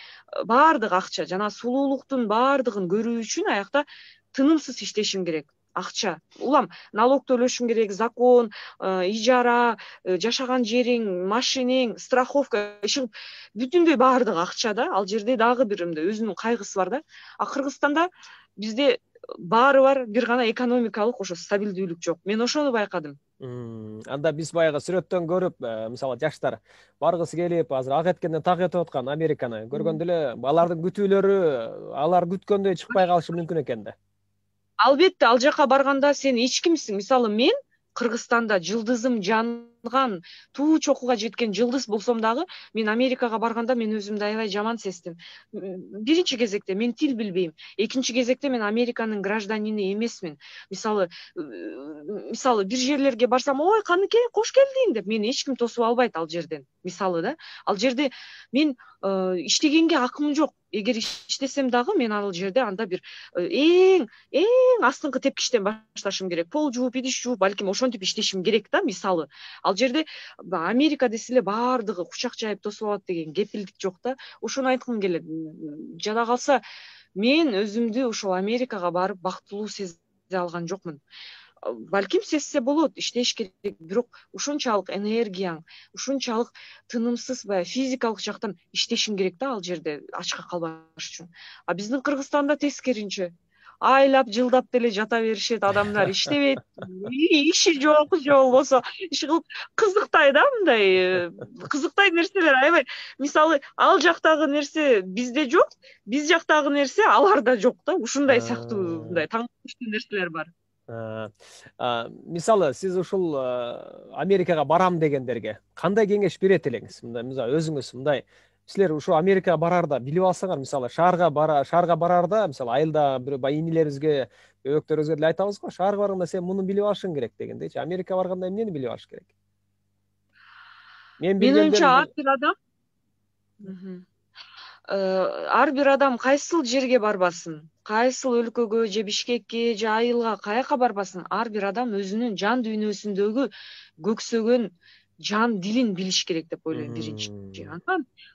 баардык акча, жана сулуулуктун баардыгын көрүү үчүн аякта тынымсыз иштешиң керек. Акча. Улам налог төлөшүң керек, закон, ижара, жашаган жериң, машинең, страховка, бүтүндөй баардыгы акча да. Ал жерде дагы бир өзүнүн кайгысы бар да. А Кыргызстанда бизде баары бар, бир гана экономикалык ошо стабилдүүлүк жок. Мен ошону байкадым. Анда биз баягы сүрөттөн көрүп, мисалы жаштар баргысы келип, азыр ак эткенден так этип аткан Американы көргөндө эле алардын күтүүлөрү алар күткөндөй чыкпай калышы мүмкүн экен да. Албетте, ал жака барганда сен эч кимсиң. Мисалы мен Кыргызстанда жылдызым жанган, туу чокуга жеткен жылдыз болсом дагы, мен Америкага барганда мен өзүмдү аябай жаман сездим. Биринчи кезекте мен тил билбейм. Экинчи кезекте мен Американын гражданини эмесмин. Мисалы бир жерлерге барсам, ой, каныкей, кош келдиң деп, мени эч ким тосуп албайт ал жерден. Мисалы да, ал жерде мен иштегенге акым жок. Эгер иштесем дагы мен ал жерде анда бир эң астыңкы тепкичтен башташым керек. Пол жууп, идиш жууп, балким ошентип иштешим керек да. Мисалы ал жерде Америка десе эле баардыгы кучак жайып тосуп алат деген кепилдик жок да. Ошону айткым келет. Жада калса мен өзүмдү ошол Америкага барып бактылуу сезе алган жокмун. Балким сезсе болот, иштеш керек, бирок ушунчалык энергияң, ушунчалык тынымсыз баягы физикалык жактан иштешиң керек да ал жерде ачка калбаш үчүн. А биздин Кыргызстанда тескеринче айлап жылдап деле жата беришет адамдар, иштебейт, иши жок же болбосо иш кылып кызыктай да, мындай кызыктай нерселер аябай. Мисалы ал жактагы нерсе бизде жок, биз жактагы нерсе аларда жок да. Ушундай сыяктуу мындай таңкалыштуу нерселер бар. Мисалы сиз ушул Америкага барам дегендерге кандай кеңеш берет элеңиз? Мисалы өзүңүз мындай силер ушу Америкага барарда билип алсаңар, мисалы шаарга барарда, мисалы айылда бир инилерибизге, бөбөктөрүбүзгө деле айтабыз го, шаарга барганда сен муну билип алышың керек дегендейчи. Америкага барганда эмнени билип алыш керек? Мен Менимче билгендерим ар бир адам кайсыл жерге барбасын, кайсыл өлкөгө же Бишкекке же айылга каяка барбасын, ар бир адам өзүнүн жан дүйнөсүндөгү көксөгөн жан дилин билиш керек деп ойлойм биринчи.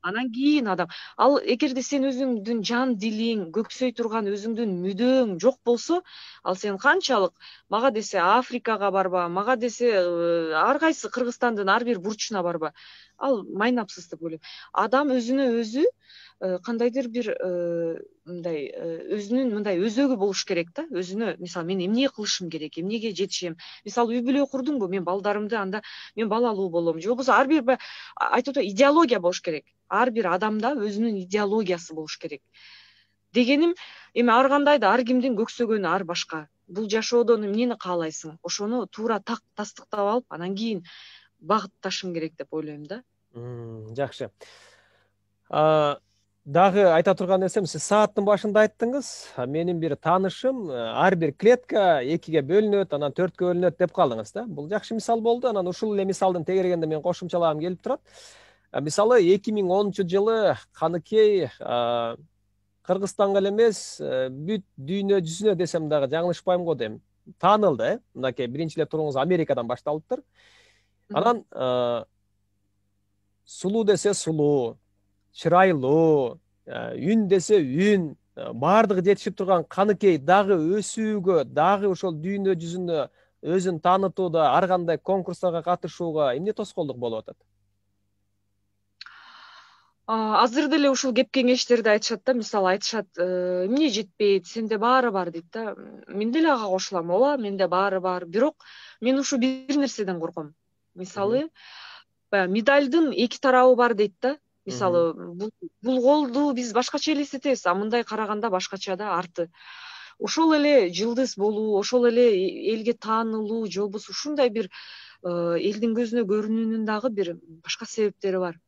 Анан кийин адам, ал эгерде сен өзүңдүн жан дилиң, көксөй турган өзүңдүн мүдөөң жок болсо, ал сен канчалык мага десе Африкага барба, мага десе ар кайсы Кыргызстандын ар бир бурчуна барба, ал майнапсыз деп ойлойм. Адам өзүнө өзү кандайдыр бир мындай өзүнүн мындай өзөгү болуш керек да. Өзүнө, мисалы, мен эмне кылышым керек, эмнеге жетишем. Мисалы, үй бүлө курдуңбу, мен балдарымды анда мен балалуу болом. Же болбосо ар бир айтып атам, идеология болуш керек. Ар бир адамда өзүнүн идеологиясы болуш керек. Дегеним, эми ар кандай да ар кимдин көксөгөнү ар башка. Бул жашоодон эмнени каалайсың? Ошону туура тастыктап алып, анан кийин багытташың керек деп ойлойм да. Жакшы. дагы айта турган нерсем, сиз сааттын башында айттыңыз, менин бир таанышым ар бир клетка 2-ге бөлүнөт, анан 4-кө бөлүнөт деп калдыңыз да. Бул жакшы мисал болду. Анан ушул эле мисалдын тегерегинде мен кошумчалагым келип турат. Мисалы 2010-жылы Каныкей Кыргызстанга эле эмес, бүт дүйнө жүзүнө десем дагы жаңылышпайм го дейм, таанылды. Мынакей биринчи эле туруңуз Америкадан башталыптыр. Анан сулуу десе сулуу, чырайлуу, үн десе үн, баардыгы жетишип турган Каныкей дагы өсүүгө, дагы ошол дүйнө жүзүндө өзүн таанытууда, ар кандай конкурстарга катышууга эмне тоскоолдук болуп атат? Азыр деле ушул кеп кеңештерди айтышат да, мисалы айтышат, эмне жетпейт, сенде баары бар дейт да. Мен деле ага кошулам, ооба, менде баары бар. Бирок мен ушу бир нерседен корком. Мисалы, баягы медальдын эки тарабы бар дейт да. Мисалы, бул голду биз башкача элестетебиз, а мындай караганда башкача да арты. Ошол эле жылдыз болуу, ошол эле элге таанылуу, же болбосо ушундай бир элдин көзүнө көрүнүүнүн дагы бир башка себептери бар.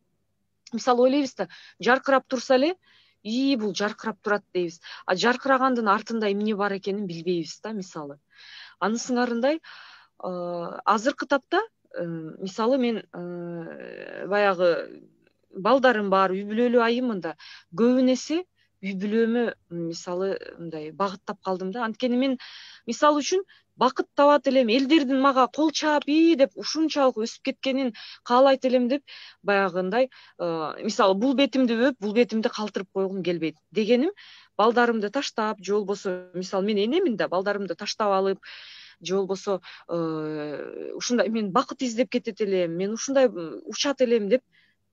Мисалы ойлойбуз да, жаркырап турса эле, бул жаркырап турат дейбиз. А жаркырагандын артында эмне бар экенин билбейбиз да, мисалы. Анын сыңарындай, азыркы тапта, мисалы мен баягы балдарым бар, үй бүлөлүү айыммын да, көбүн эсе үй бүлөмө мисалы мындай багыттап калдым да. Анткени мен мисалы үчүн бакыт табат элем, элдердин мага кол чаап деп ушунчалык өсүп кеткенин каалайт элем деп, баягындай мисалы бул бетимди өп, бул бетимди калтырып койгум келбейт. Дегеним, балдарымды таштап, же болбосо мисалы мен энемин да, балдарымды таштап алып, же болбосо ушундай мен бакыт издеп кетет элем, мен ушундай учат элем деп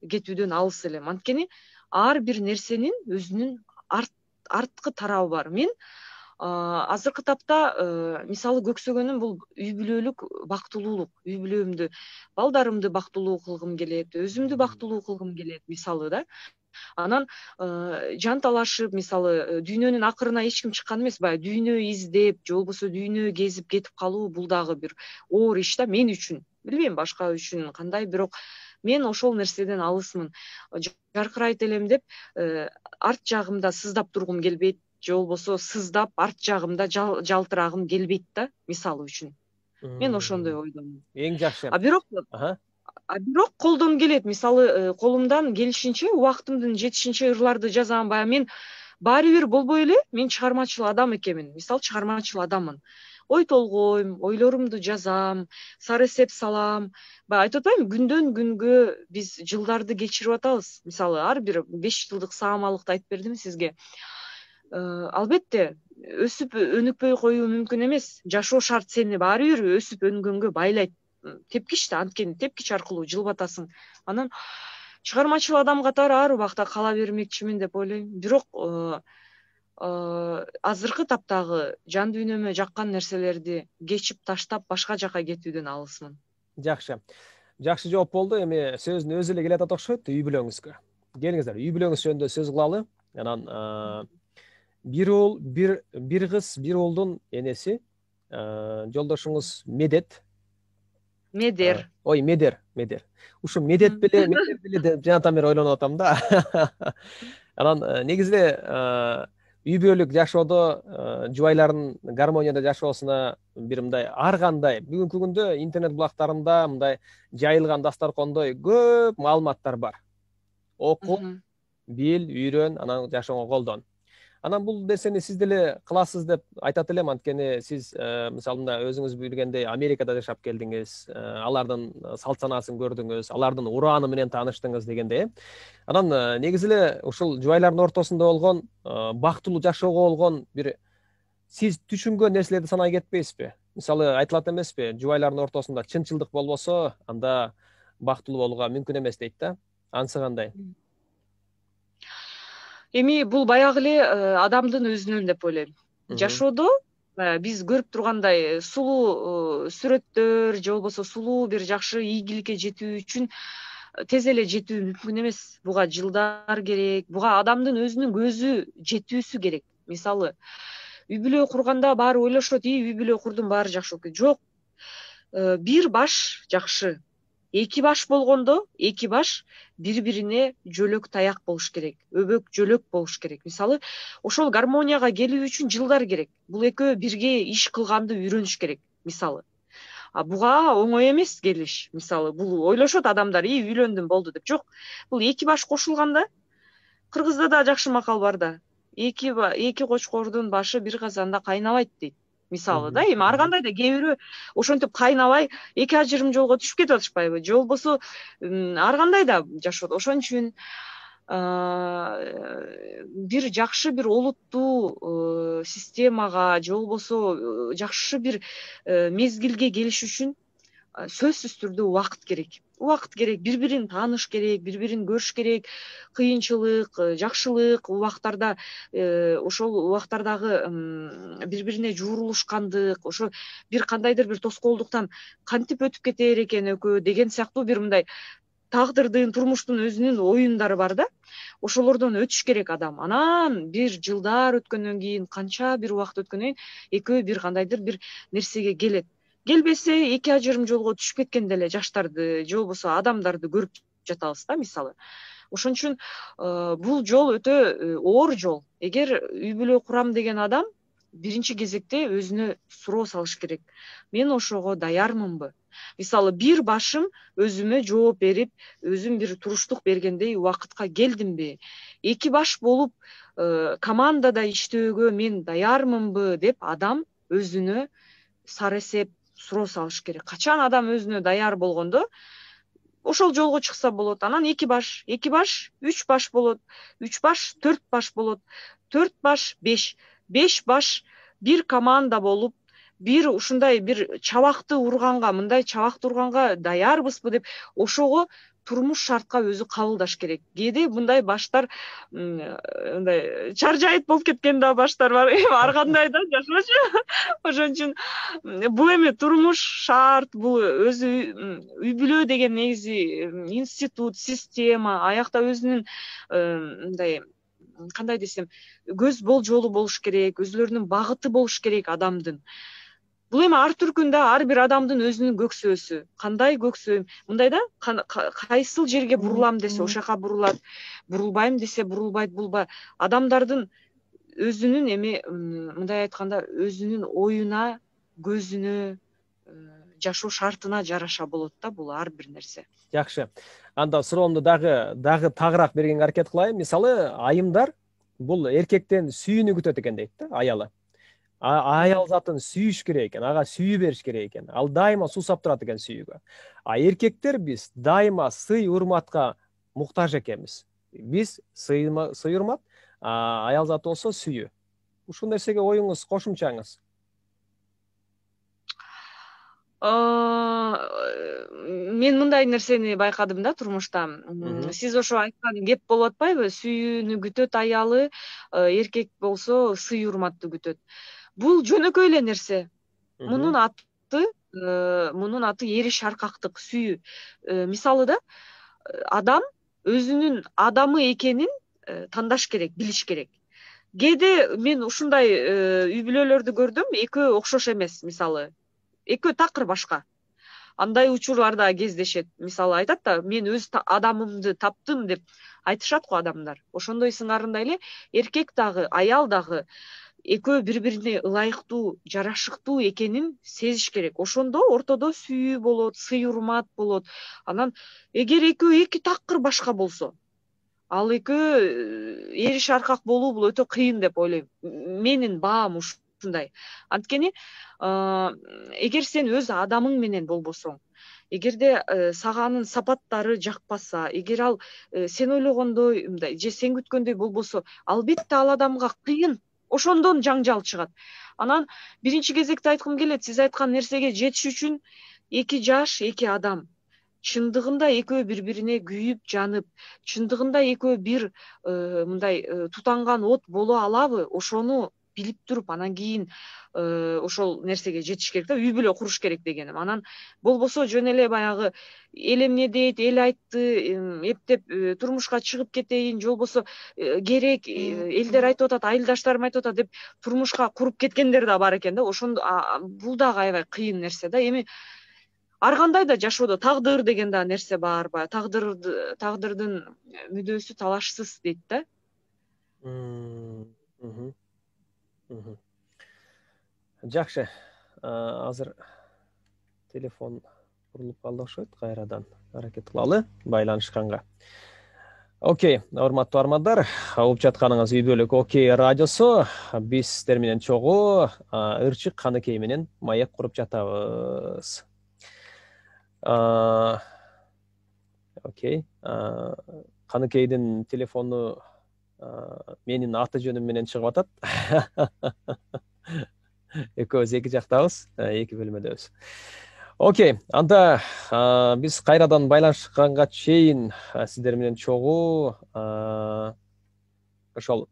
кетүүдөн алыс элем. Анткени ар бир нерсенин өзүнүн арткы тарабы бар. Мен азыркы тапта мисалы көксөгөнүм бул үй бүлөлүк бактылуулук. Үй бүлөмдү, балдарымды бактылуу кылгым келет, өзүмдү бактылуу кылгым келет, мисалы да. Анан жанталашып, мисалы дүйнөнүн акырына эч ким чыккан эмес, баягы дүйнө издеп, же болбосо дүйнө кезип кетип калуу, бул дагы бир оор иш да мен үчүн. Билбейм башка үчүн кандай, бирок мен ошол нерседен алысмын. Жаркырайт элем деп арт жагымда сыздап тургум келбейт, же болбосо сыздап арт жагымда жалтырагым келбейт да, мисалы үчүн. Мен ошондой ойдомун. Эң жакшы. Бирок колдон келет, мисалы колумдан келишинче, убактымдын жетишинче ырларды жазам. Баягы мен баары бир болбой эле мен чыгармачыл адам экенмин. Мисалы чыгармачыл адаммын. Ой толгойм, ойлорумду жазам, сары эсеп салам. Баягы айтып атпаймынбы, күндөн күнгө биз жылдарды кечирип атабыз. Мисалы ар бир 5 жылдык саамалыкты айтып бердим сизге. Албетте өсүп өнүкпөй коюу мүмкүн эмес. Жашоо шарт сени баары бир өсүпөнгөнгө байлайт. Тепкич да, анткени тепкич аркылуу жылбатасың. Анан чыгармачыл адам катары ар убакта кала бермекчимин деп ойлойм. Бирок азыркы таптагы жан дүйнөмө жаккан нерселерди кечип таштап башка жака кетүүдөн алысмын. Жакшы. Жакшы жооп болду. Эми сөздүн өзү эле келет окшойт үй бүлөңүзгө. Келиңиздер, үй бүлөңүз жөнүндө сөз кылалы. Анан бир уул, бир кыз, бир уулдун энеси, жолдошуңуз Медет. Медер. Ой, Медер. Ушу Медет беле деп жанатан бери ойлонуп атам да. Анан негизи эле үй бүлөлүк жашоодо жубайлардын гармонияда жашоосуна бир мындай ар кандай бүгүнкү күндө интернет булактарында мындай жайылган дастаркондой көп маалыматтар бар. Оку, бил, үйрөн, анан жашооңо колдон. Анан бул нерсени сиз деле кыласыз деп айтат элем, анткени сиз мисалы мына өзүңүз билгендей Америкада жашап келдиңиз, алардын салт санаасын көрдүңүз, алардын урааны менен тааныштыңыз дегендей. Анан негизи эле ушул жубайлардын ортосунда болгон бактылуу жашоого болгон бир сиз түшүнгөн нерселерди санай кетпейсизби? Мисалы айтылат эмеспи, жубайлардын ортосунда чынчылдык болбосо, анда бактылуу болууга мүмкүн эмес дейт да. Анысы кандай? Эми бул баягы эле адамдын өзүнөн деп ойлойм. Жашоодо биз көрүп тургандай сулуу сүрөттөр, же болбосо сулуу бир жакшы ийгиликке жетүү үчүн тез эле жетүү мүмкүн эмес. Буга жылдар керек, буга адамдын өзүнүн көзү жетүүсү керек. Мисалы, үй бүлө курганда баары ойлошот, үй бүлө курдум, баары жакшы болуп кетти. Жок, бир баш жакшы. эки баш болгондо эки баш бири бирине жөлөк таяк болуш керек, өбөк жөлөк болуш керек. Мисалы ошол гармонияга келүү үчүн жылдар керек. Бул экөө бирге иш кылганды үйрөнүш керек мисалы. Буга оңой эмес келиш. Мисалы бул ойлошот адамдар, үйлөндүм болду деп. Жок, бул эки баш кошулганда, кыргызда да жакшы макал бар да. Эки кочкордун башы бир казанда кайнабайт дейт. Мисалы да, эми ар кандай да кээ бирөө ошентип кайнабай эки ажырым жолго түшүп кетип атышпайбы, же болбосо ар кандай да жашоодо. Ошон үчүн бир жакшы бир олуттуу системага же болбосо жакшы бир мезгилге келиш үчүн сөзсүз түрдө убакыт керек. Убакыт керек, бири бирин тааныш керек, бири бирин көрүш керек. Кыйынчылык, жакшылык убактарда ошол убактардагы бири бирине жуурулушкандык, ошо бир кандайдыр бир тоскоолдуктан кантип өтүп кетер экен экөө деген сыяктуу бир мындай тагдырдын, турмуштун өзүнүн оюндары бар да. Ошолордон өтүш керек адам. Анан бир жылдар өткөндөн кийин, канча бир убакыт өткөндөн кийин экөө бир кандайдыр бир нерсеге келет. Келбесе эки ажырым жолго түшүп кеткен деле жаштарды же болбосо адамдарды көрүп жатабыз да мисалы. Ошон үчүн бул жол өтө оор жол. Эгер үй бүлө курам деген адам биринчи кезекте өзүнө суроо салыш керек. Мен ошого даярмынбы? Мисалы бир башым өзүмө жооп берип, өзүм бир туруштук бергендей убакытка келдимби? Эки баш болуп командада иштөөгө мен даярмынбы деп адам өзүнө сарэсеп суроо салыш керек. Качан адам өзүнө даяр болгондо ошол жолго чыкса болот. Анан эки баш, үч баш болот, үч баш, төрт баш болот, төрт баш, беш баш бир команда болуп, бир ушундай бир чабакты урганга, мындай чабакты урганга даярбызбы деп ошого турмуш шартка өзү кабылдаш керек. Кээде мындай баштар мындай чаржайыт болуп кеткен да баштар бар. Ар кандай да жашоочу. Ошон үчүн бул эми турмуш шарт, бул өзү үй бүлө деген негизи институт, система, аякта өзүнүн мындай кандай десем, көз болжолу болуш керек, өзүлөрүнүн багыты болуш керек адамдын. Бул эми ар түркүндө ар бир адамдын өзүнүн көксөөсү. Кандай көксөөм? Мындай да, кайсыл жерге бурулам десе ошол жака бурулат, бурулбайм десе бурулбайт. Бул адамдардын өзүнүн эми мындай айтканда өзүнүн оюна, көзүнө, жашоо шартына жараша болот да бул ар бир нерсе. Жакшы. Анда суроомду дагы тагыраак бергенге аракет кылайын. Мисалы, айымдар бул эркектен сүйүүнү күтөт экен дейт да, аялы. Аял затын сүйүш керек экен, ага сүйүү бериш керек экен. Ал дайыма суусап турат экен сүйүүгө. Эркектер биз дайыма сый, урматка муктаж экенбиз. Биз сый, урмат, аял заты болсо сүйүү. Ушул нерсеге оюңуз, кошумчаңыз? Мен мындай нерсени байкадым да турмушта. Сиз ошо айткан кеп болуп атпайбы? Сүйүүнү күтөт аялы, эркек болсо сый, урматты күтөт. Бул жөнөкөй эле нерсе. Мунун аты эри шаркактык, сүйүү. Мисалы да, адам өзүнүн адамы экенин тандаш керек, билиш керек. Кээде мен ушундай үй бүлөлөрдү көрдүм, экөө окшош эмес, мисалы. Экөө такыр башка. Андай учурларда кездешет. Мисалы айтат да, мен өз адамымды таптым деп айтышат го адамдар. Ошондой сыңарындай эле эркек дагы, аял дагы экөө бири-бирине ылайыктуу, жарашыктуу экенин сезиш керек. Ошондо ортодо сүйүү болот, сый, урмат болот. Анан эгер экөө эки такыр башка болсо, ал экөө эри шаркак болуу бул өтө кыйын деп ойлойм. Менин баам ушундай. Анткени эгер сен өз адамың менен болбосоң, эгерде сага анын сапаттары жакпаса, эгер ал сен ойлогондой мындай же сен күткөндөй болбосо, албетте ал адамга кыйын. Ошондон жаңжал чыгат. Анан биринчи кезекте айткым келет, сиз айткан нерсеге жетиш үчүн эки жаш, эки адам. Чындыгында экөө бири-бирине күйүп, жанып, чындыгында экөө бир мындай тутанган от боло алабы? Ошону билип туруп, анан кийин ошол нерсеге жетиш керек да, үй бүлө куруш керек дегеним. Анан болбосо жөн эле баягы эл эмне дейт, эл айтты, эптеп турмушка чыгып кетейин, же болбосо керек, элдер айтып атат, айылдаштарым айтып атат деп турмушка куруп кеткендер да бар экен да. Ошондо бул дагы аябай кыйын нерсе да. Эми ар кандай да жашоодо тагдыр деген да нерсе бар, баягы тагдырдын мүдөөсү талашсыз дейт да. Мгм. Мгм. Жакшы. Азыр телефон курулуп калды окшойт. Кайрадан аракет кылалы байланышканга. Окей, урматтуу армандар, угуп жатканыңыз үй бөлөк Окей радиосу. Биз сиздер менен чогуу Ырчык Каныкей менен маек куруп жатабыз. Окей. Каныкейдин телефону менин аты жөнүм менен чыгып атат. Экөөбүз эки жактабыз, эки бөлмөдөбүз. Окей, анда биз кайрадан байланышканга чейин сиздер менен чогуу ошол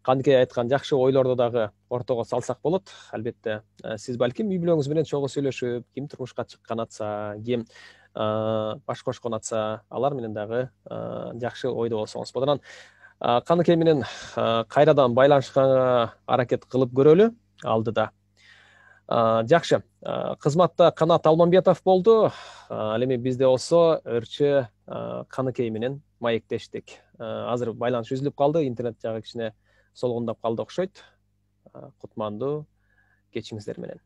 Каныкей айткан жакшы ойлорду дагы ортого салсак болот. Албетте, сиз балким үй бүлөңүз менен чогуу сүйлөшүп, ким турмушка чыккан атса, ким баш кошкон атса, алар менен дагы жакшы ойдо болсоңуз болот. Анан Каныкей менен кайрадан байланышканга аракет кылып көрөлү алдыда. Жакшы. Кызматта Канат Алмамбетов болду. Ал эми бизде болсо Ырчы Каныкей менен маектештик. Азыр байланыш үзүлүп калды, интернет жагы кичине солгундап калды окшойт. Кутмандуу кечиңиздер менен.